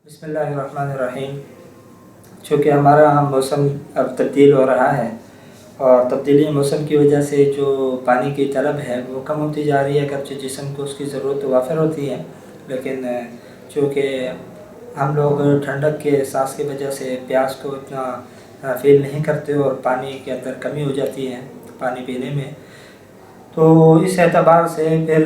बिस्मिल्लाहिर्रहमानिर्रहीम। चूँकि हमारा मौसम अब तब्दील हो रहा है और तब्दीली मौसम की वजह से जो पानी की तलब है वो कम होती जा रही है। अगरचे जिस्म को उसकी ज़रूरत वाफ़िर होती है, लेकिन चूँकि हम लोग ठंडक के एहसास की वजह से प्यास को इतना फ़ील नहीं करते और पानी के अंदर कमी हो जाती है पानी पीने में, तो इस एतबार से फिर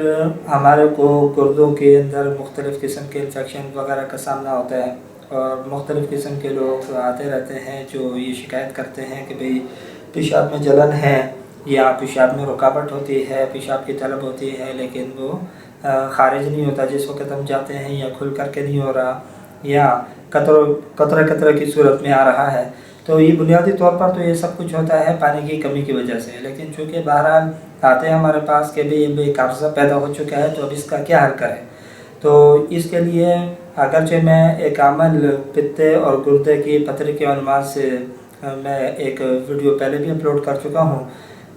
हमारे को गुर्दों के अंदर मुख्तलिफ़ किस्म के इन्फेक्शन वगैरह का सामना होता है। और मुख्तलिफ़ किस्म के लोग आते रहते हैं जो ये शिकायत करते हैं कि भाई पेशाब में जलन है या पेशाब में रुकावट होती है, पेशाब की तलब होती है लेकिन वो ख़ारिज नहीं होता जिस वक्त हम जाते हैं, या खुल करके नहीं हो रहा, या कतरा की सूरत में आ रहा है। तो ये बुनियादी तौर पर तो ये सब कुछ होता है पानी की कमी की वजह से। लेकिन चूँकि बहरहाल आते हैं हमारे पास के भी काफ़ी पैदा हो चुका है, तो अब इसका क्या हल करें। तो इसके लिए अगरचे मैं एक अमल पित्ते और गुर्दे की पथरी के अनुमान से मैं एक वीडियो पहले भी अपलोड कर चुका हूँ,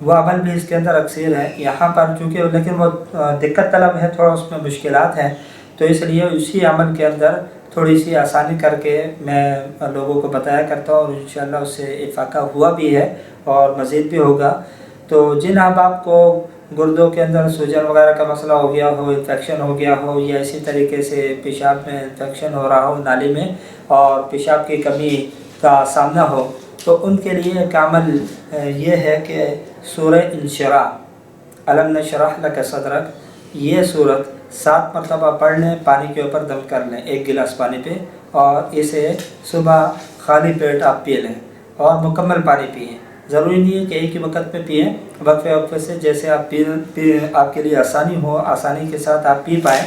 वो अमल भी इसके अंदर अक्सर है यहाँ पर चूँकि, लेकिन वो दिक्कत तलब है, थोड़ा उसमें मुश्किलात हैं, तो इसलिए उसी अमल के अंदर थोड़ी सी आसानी करके मैं लोगों को बताया करता हूँ और इंशाअल्लाह उससे इफ़ाक़ा हुआ भी है और मज़ीद भी होगा। तो जिन अहबाब को गुर्दों के अंदर सूजन वगैरह का मसला हो गया हो, इन्फेक्शन हो गया हो, या इसी तरीके से पेशाब में इन्फेक्शन हो रहा हो नाली में और पेशाब की कमी का सामना हो, तो उनके लिए एक अमल ये है कि सूरह इंशिराह अलम नशरह लक सदरक, ये सूरत 7 मरतबा पढ़ लें, पानी के ऊपर दम कर लें 1 गिलास पानी पे, और इसे सुबह खाली पेट आप पी लें और मुकम्मल पानी पिएँ। ज़रूरी नहीं है कि एक ही वक्त में पिएँ, वक्फे वक्फे से जैसे आप आपके लिए आसानी हो, आसानी के साथ आप पी पाएँ,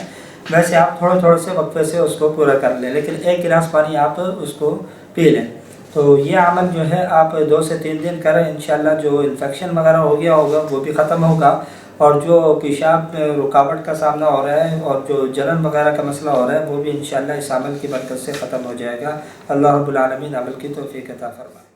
वैसे आप थोड़े थोड़े से वक्फे से उसको पूरा कर लें, लेकिन 1 गिलास पानी आप उसको पी लें। तो ये अमल जो है आप 2 से 3 दिन करें, इंशाअल्लाह जो इन्फेक्शन वगैरह हो गया होगा वो भी ख़त्म होगा, और जो पेशाब में रुकावट का सामना हो रहा है और जो जलन वगैरह का मसला हो रहा है वो भी इंशाअल्लाह इस अमल की बरकत से ख़त्म हो जाएगा। अल्लाह रब्बुल आलमीन अमल की तौफ़ीक़ अता फ़रमाए।